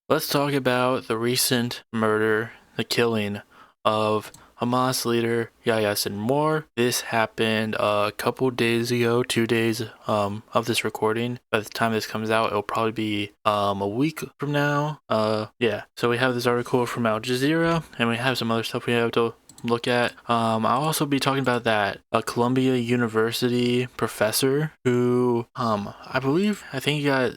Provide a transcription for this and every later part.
Let's talk about the recent murder, the killing of Hamas leader Yahya Sinwar. This happened a couple days ago, 2 days of this recording. By the time this comes out, it'll probably be a week from now. Yeah. So we have this article from Al Jazeera, and we have some other stuff we have to look at. I'll also be talking about that a Columbia University professor who I think he got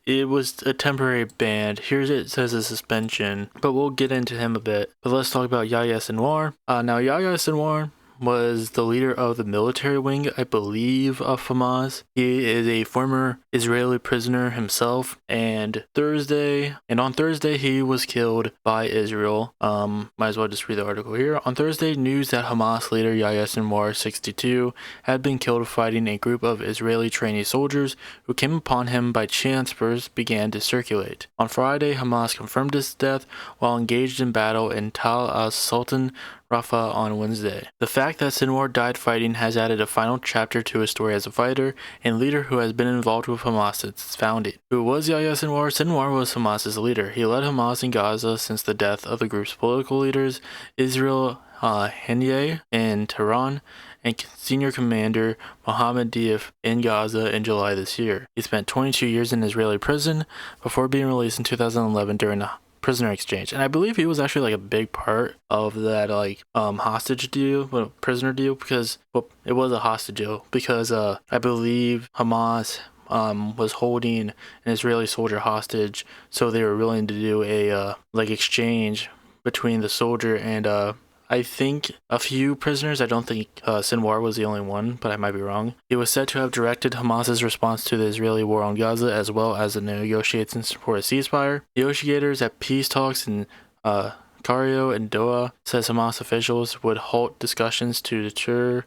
it was a temporary ban. Here it says a suspension, but we'll get into him a bit. But let's talk about Yahya Sinwar. Now Yahya Sinwar was the leader of the military wing, I believe, of Hamas. He is a former Israeli prisoner himself, and on Thursday he was killed by Israel. Might as well just read the article here. On Thursday, news that Hamas leader Yahya Sinwar, 62, had been killed fighting a group of Israeli trainee soldiers who came upon him by chance first began to circulate. On Friday, Hamas confirmed his death while engaged in battle in Tal al-Sultan, Rafah on Wednesday. The fact that Sinwar died fighting has added a final chapter to his story as a fighter and leader who has been involved with Hamas since its founding. Who was Yahya Sinwar? Sinwar was Hamas's leader. He led Hamas in Gaza since the death of the group's political leaders, Israel Haniyeh in Tehran, and senior commander Mohammed Deif in Gaza in July this year. He spent 22 years in Israeli prison before being released in 2011 during a prisoner exchange, and I believe he was actually like a big part of that hostage deal, prisoner deal, because it was a hostage deal because I believe Hamas was holding an Israeli soldier hostage, so they were willing to do a exchange between the soldier and I think a few prisoners. I don't think Sinwar was the only one, but I might be wrong. He was said to have directed Hamas's response to the Israeli war on Gaza, as well as the negotiations for a ceasefire. Negotiators at peace talks in Cairo and Doha says Hamas officials would halt discussions to defer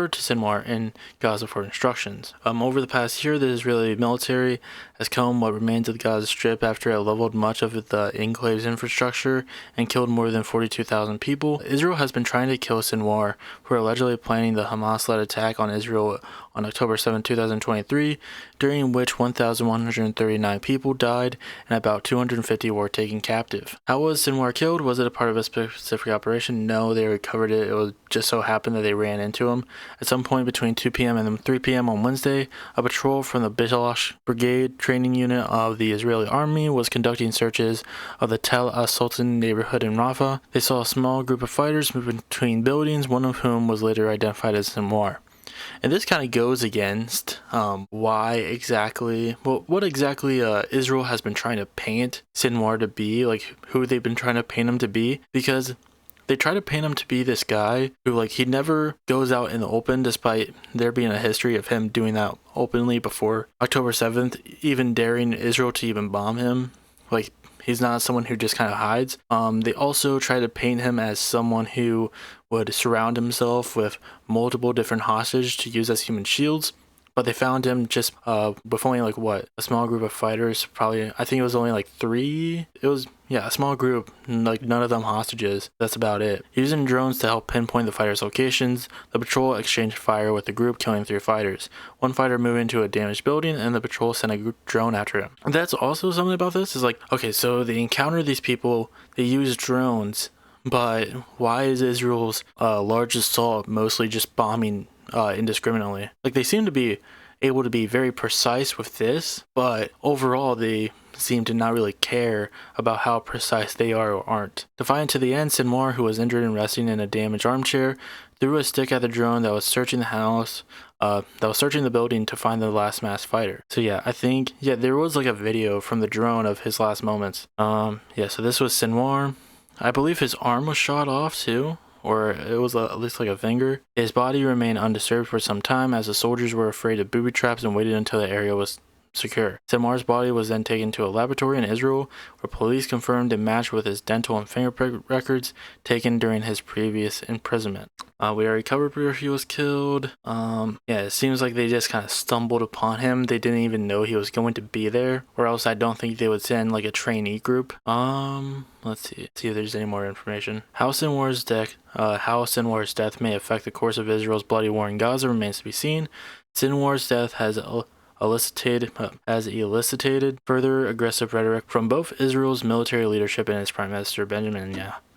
to Sinwar in Gaza for instructions. Over the past year, the Israeli military has combed what remains of the Gaza Strip after it leveled much of the enclave's infrastructure and killed more than 42,000 people. Israel has been trying to kill Sinwar for allegedly planning the Hamas-led attack on Israel on October 7, 2023, during which 1,139 people died and about 250 were taken captive. How was Sinwar killed? Was it a part of a specific operation? No, they recovered it. It was just so happened that they ran into him. At some point between 2 p.m. and 3 p.m. on Wednesday, a patrol from the Bishalash Brigade training unit of the Israeli army was conducting searches of the Tel al-Sultan neighborhood in Rafah. They saw a small group of fighters move between buildings, one of whom was later identified as Sinwar. And this kind of goes against what exactly Israel has been trying to paint Sinwar to be, like who they've been trying to paint him to be, because they try to paint him to be this guy who, he never goes out in the open, despite there being a history of him doing that openly before October 7th, even daring Israel to even bomb him. He's not someone who just kind of hides. They also try to paint him as someone who would surround himself with multiple different hostages to use as human shields. But they found him just with only a small group of fighters. Probably, I think it was only 3. It was, a small group, none of them hostages. That's about it. Using drones to help pinpoint the fighters' locations, the patrol exchanged fire with the group, killing 3 fighters. One fighter moved into a damaged building, and the patrol sent a drone after him. And that's also something about this is so they encounter these people, they use drones, but why is Israel's large assault mostly just bombing indiscriminately? They seem to be able to be very precise with this, but overall they seem to not really care about how precise they are or aren't. Defiant to the end, Sinwar, who was injured and resting in a damaged armchair, threw a stick at the drone that was searching the house, the building to find the last masked fighter. So I think there was a video from the drone of his last moments. So this was Sinwar. I believe his arm was shot off too, or it was at least a finger. His body remained undisturbed for some time as the soldiers were afraid of booby traps and waited until the area was secure. Sinwar's body was then taken to a laboratory in Israel, where police confirmed it matched with his dental and fingerprint records taken during his previous imprisonment. We already covered where he was killed. It seems like they just kind of stumbled upon him. They didn't even know he was going to be there, or else I don't think they would send a trainee group. Let's see if there's any more information. How Sinwar's death may affect the course of Israel's bloody war in Gaza remains to be seen. Sinwar's death has elicited further aggressive rhetoric from both Israel's military leadership and its Prime Minister Benjamin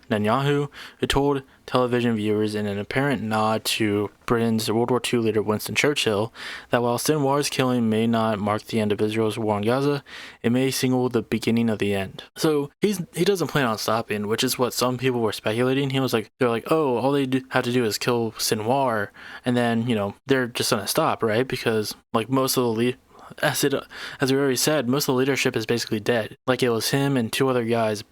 Netanyahu, who told television viewers in an apparent nod to Britain's World War II leader Winston Churchill that while Sinwar's killing may not mark the end of Israel's war on Gaza, it may signal the beginning of the end. So he doesn't plan on stopping, which is what some people were speculating. They're like, oh, all they have to do is kill Sinwar, and then, they're just gonna stop, right? Because like most of the as we already said, most of the leadership is basically dead. Like it was him and 2 other guys,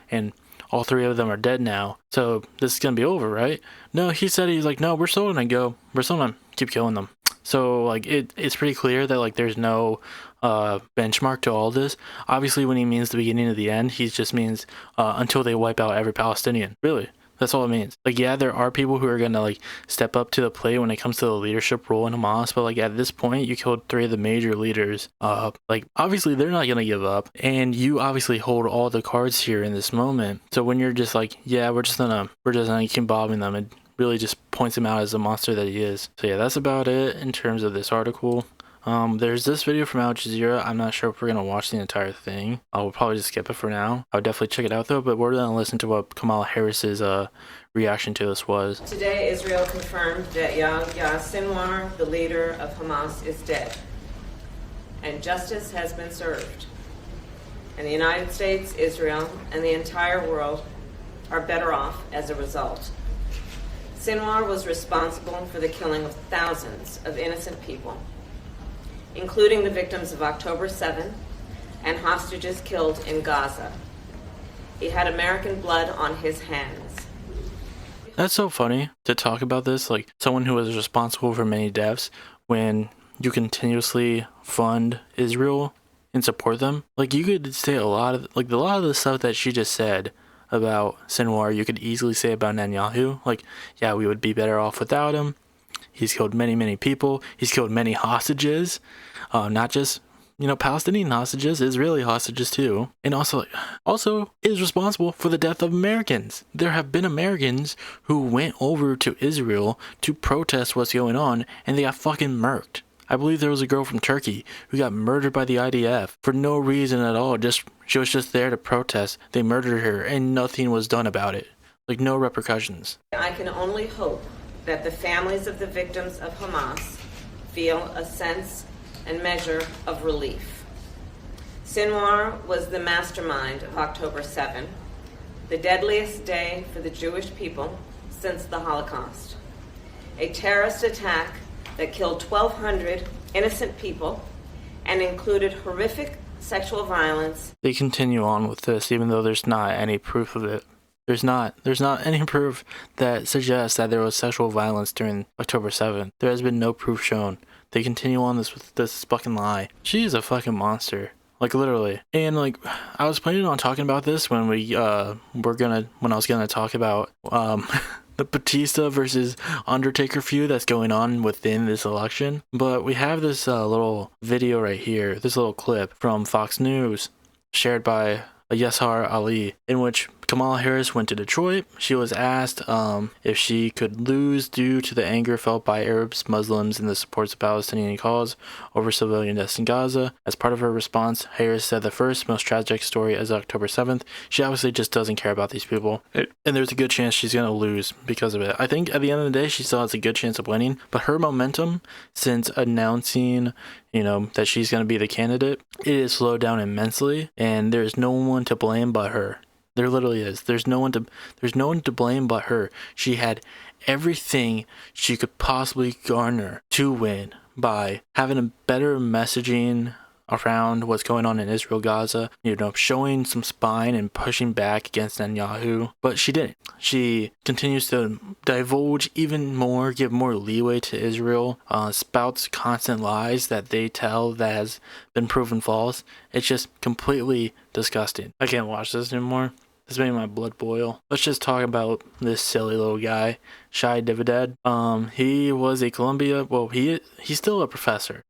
and all 3 of them are dead now. So this is going to be over, right? No, he's like, no, we're still going to keep killing them. So like it's pretty clear that like there's no benchmark to all this. Obviously when he means the beginning of the end, he just means until they wipe out every Palestinian. Really. That's all it means. Like, yeah, there are people who are going to, like, step up to the plate when it comes to the leadership role in Hamas, but, like, at this point, you killed 3 of the major leaders. Like, obviously, they're not going to give up, and you obviously hold all the cards here in this moment. So when you're just like, yeah, we're just gonna keep bombing them, it really just points him out as the monster that he is. So, yeah, that's about it in terms of this article. There's this video from Al Jazeera. I'm not sure if we're going to watch the entire thing. I'll probably just skip it for now. I would definitely check it out though, but we're going to listen to what Kamala Harris's reaction to this was. Today, Israel confirmed that Yahya Sinwar, the leader of Hamas, is dead, and justice has been served. And the United States, Israel, and the entire world are better off as a result. Sinwar was responsible for the killing of thousands of innocent people, including the victims of October 7 and hostages killed in Gaza. He had American blood on his hands. That's so funny to talk about this, like someone who was responsible for many deaths, when you continuously fund Israel and support them. Like you could say a lot of the stuff that she just said about Sinwar, you could easily say about Netanyahu. Like, yeah, we would be better off without him. He's killed many, many people. He's killed many hostages, not just, Palestinian hostages, Israeli hostages too. And also is responsible for the death of Americans. There have been Americans who went over to Israel to protest what's going on, and they got fucking murked. I believe there was a girl from Turkey who got murdered by the IDF for no reason at all. She was just there to protest. They murdered her, and nothing was done about it. Like, no repercussions. I can only hope that the families of the victims of Hamas feel a sense and measure of relief. Sinwar was the mastermind of October 7, the deadliest day for the Jewish people since the Holocaust. A terrorist attack that killed 1,200 innocent people and included horrific sexual violence. They continue on with this even though there's not any proof of it. There's not any proof that suggests that there was sexual violence during October 7th. There has been no proof shown. They continue on with this fucking lie. She is a fucking monster. Like, literally. And, like, I was planning on talking about this when I was gonna talk about, the Batista versus Undertaker feud that's going on within this election. But we have this, little video right here, this little clip from Fox News, shared by Yashar Ali, in which Kamala Harris went to Detroit. She was asked if she could lose due to the anger felt by Arabs, Muslims, and the supports of Palestinian cause over civilian deaths in Gaza. As part of her response, Harris said the first, most tragic story is October 7th. She obviously just doesn't care about these people. And there's a good chance she's going to lose because of it. I think at the end of the day, she still has a good chance of winning. But her momentum since announcing, that she's going to be the candidate, it is slowed down immensely. And there's no one to blame but her. There literally is. There's no one to blame but her. She had everything she could possibly garner to win by having a better messaging around what's going on in Israel, Gaza, showing some spine and pushing back against Netanyahu. But she didn't. She continues to divulge even more, give more leeway to Israel, spouts constant lies that they tell that has been proven false. It's just completely disgusting. I can't watch this anymore. This made my blood boil. Let's just talk about this silly little guy, Shai Divided. He was a Columbia, he's still a professor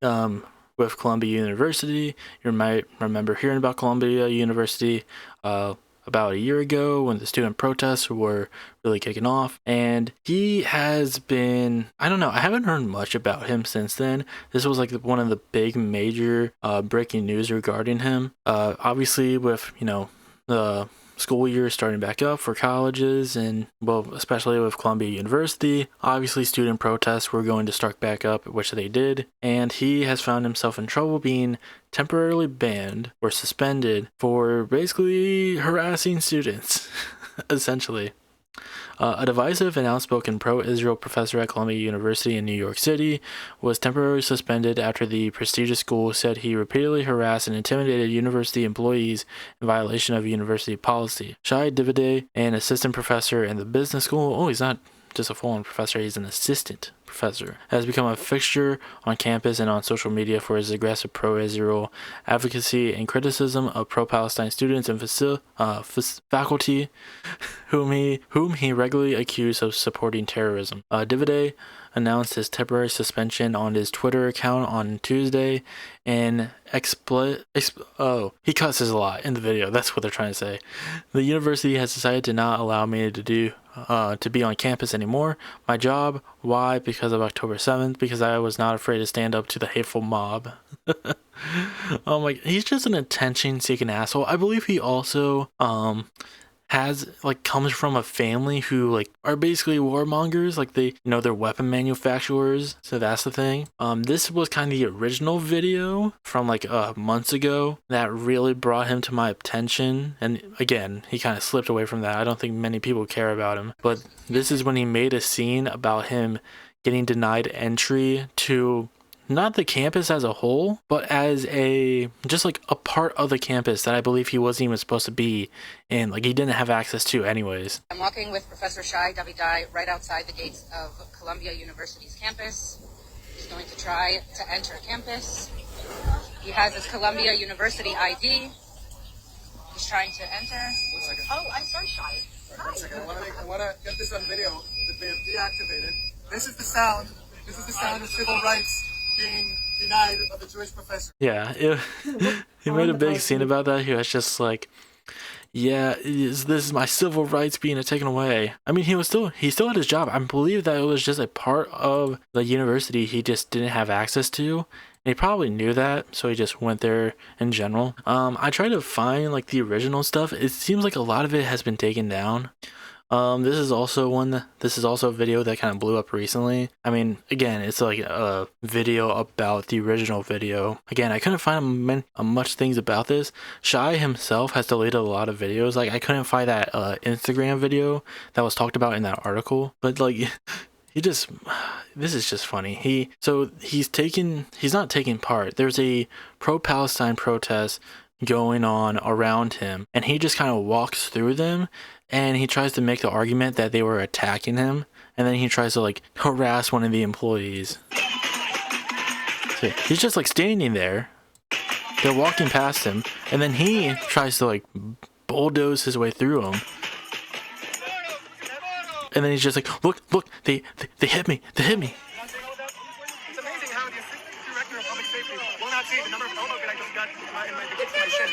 with Columbia University. You might remember hearing about Columbia University a about a year ago when the student protests were really kicking off, and he has been, I don't know, I haven't heard much about him since then. This was like one of the big major breaking news regarding him. Obviously with, you know, the school year starting back up for colleges, and well, especially with Columbia University, obviously student protests were going to start back up, which they did, and he has found himself in trouble being temporarily banned or suspended for basically harassing students, essentially. A divisive and outspoken pro-Israel professor at Columbia University in New York City was temporarily suspended after the prestigious school said he repeatedly harassed and intimidated university employees in violation of university policy. Shai Divide, an assistant professor in the business school, he's not just a full-on professor, he's an assistant professor, has become a fixture on campus and on social media for his aggressive pro-Israel advocacy and criticism of pro-Palestine students and faculty whom he regularly accused of supporting terrorism. Divide announced his temporary suspension on his Twitter account on Tuesday, and he cusses a lot in the video. That's what they're trying to say. The university has decided to not allow me to be on campus anymore. My job. Why? Because of October 7th. Because I was not afraid to stand up to the hateful mob. Oh my! He's just an attention-seeking asshole. I believe he also comes from a family who are basically warmongers, they're weapon manufacturers, so that's the thing. This was kind of the original video from months ago that really brought him to my attention, and again, he kind of slipped away from that. I don't think many people care about him, but this is when he made a scene about him getting denied entry to not the campus as a whole, but as a part of the campus that I believe he wasn't even supposed to be in, he didn't have access to anyways. I'm walking with Professor Shai Davidai right outside the gates of Columbia University's campus. He's going to try to enter campus. He has his Columbia University ID. He's trying to enter. 1 second. Oh, I'm sorry, Shai. Hi. 1 second. I want to get this on video that they have deactivated. This is the sound. This is the sound of civil rights being denied of the Jewish professor. Yeah, he made a big scene about that. He was just like, yeah, this is my civil rights being taken away. I mean, he still had his job. I believe that it was just a part of the university he just didn't have access to. And he probably knew that, so he just went there in general. I tried to find the original stuff. It seems like a lot of it has been taken down. This is also a video that kind of blew up recently. I mean, again, it's a video about the original video. Again, I couldn't find much things about this. Shai himself has deleted a lot of videos. I couldn't find that Instagram video that was talked about in that article. But this is just funny. He's not taking part. There's a pro-Palestine protest going on around him, and he just kind of walks through them, and he tries to make the argument that they were attacking him, and then he tries to harass one of the employees. So he's just standing there. They're walking past him, and then he tries to bulldoze his way through them. And then he's just look, they hit me. It's amazing how the assistant director of public safety will not see the number of elbows that I just got in my shin.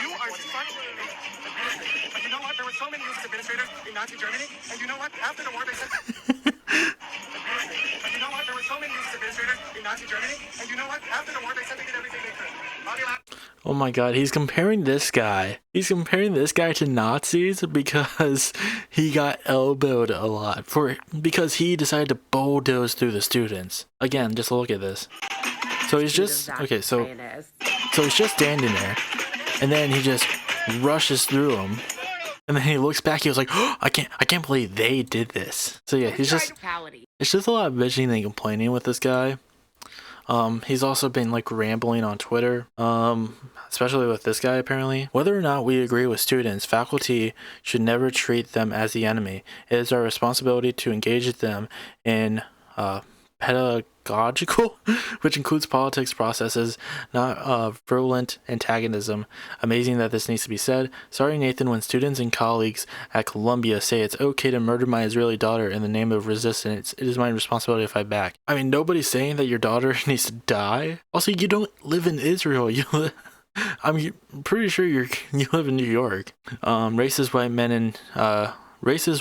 You are such a administrator. But you know what? There were so many Jewish administrators in Nazi Germany, and you know what? After the war, they said. But you know what? There were so many Jewish administrators in Nazi Germany, and you know what? After the war, they said they did everything they could. Oh my god, he's comparing this guy. He's comparing this guy to Nazis because he got elbowed a lot because he decided to bulldoze through the students. Again, just look at this. So he's just so he's just standing there, and then he just rushes through them, and then he looks back. He was like, oh, I can't believe they did this. So yeah, it's just a lot of bitching and complaining with this guy. He's also been rambling on Twitter, especially with this guy apparently. Whether or not we agree with students, faculty should never treat them as the enemy. It is our responsibility to engage them in pedagogical, which includes politics processes, not virulent antagonism. Amazing that this needs to be said. Sorry, Nathan, when students and colleagues at Columbia say it's okay to murder my Israeli daughter in the name of resistance, it is my responsibility to fight back. I mean, nobody's saying that your daughter needs to die. Also, you don't live in Israel. I'm pretty sure you live in New York. Racist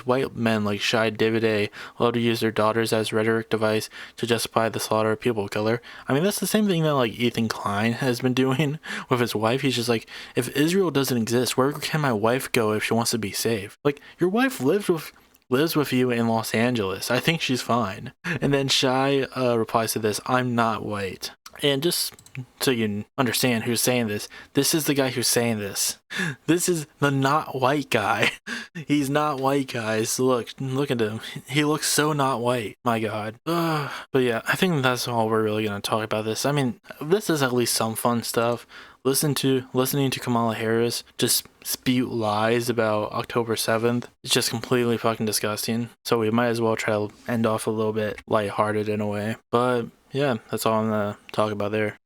white men like Shy David love to use their daughters as rhetoric device to justify the slaughter of people killer. I mean, that's the same thing that like Ethan Klein has been doing with his wife. He's just like, if Israel doesn't exist, where can my wife go if she wants to be safe? Like, your wife lives with you in Los Angeles. I think she's fine. And then Shy replies to this, I'm not white. And just so you understand who's saying this is the guy who's saying this. This is the not white guy. He's not white, guys. Look at him. He looks so not white. My God. But yeah, I think that's all we're really going to talk about this. I mean, this is at least some fun stuff. Listening to Kamala Harris just spew lies about October 7th. It's just completely fucking disgusting. So we might as well try to end off a little bit lighthearted in a way. But yeah, that's all I'm gonna talk about there.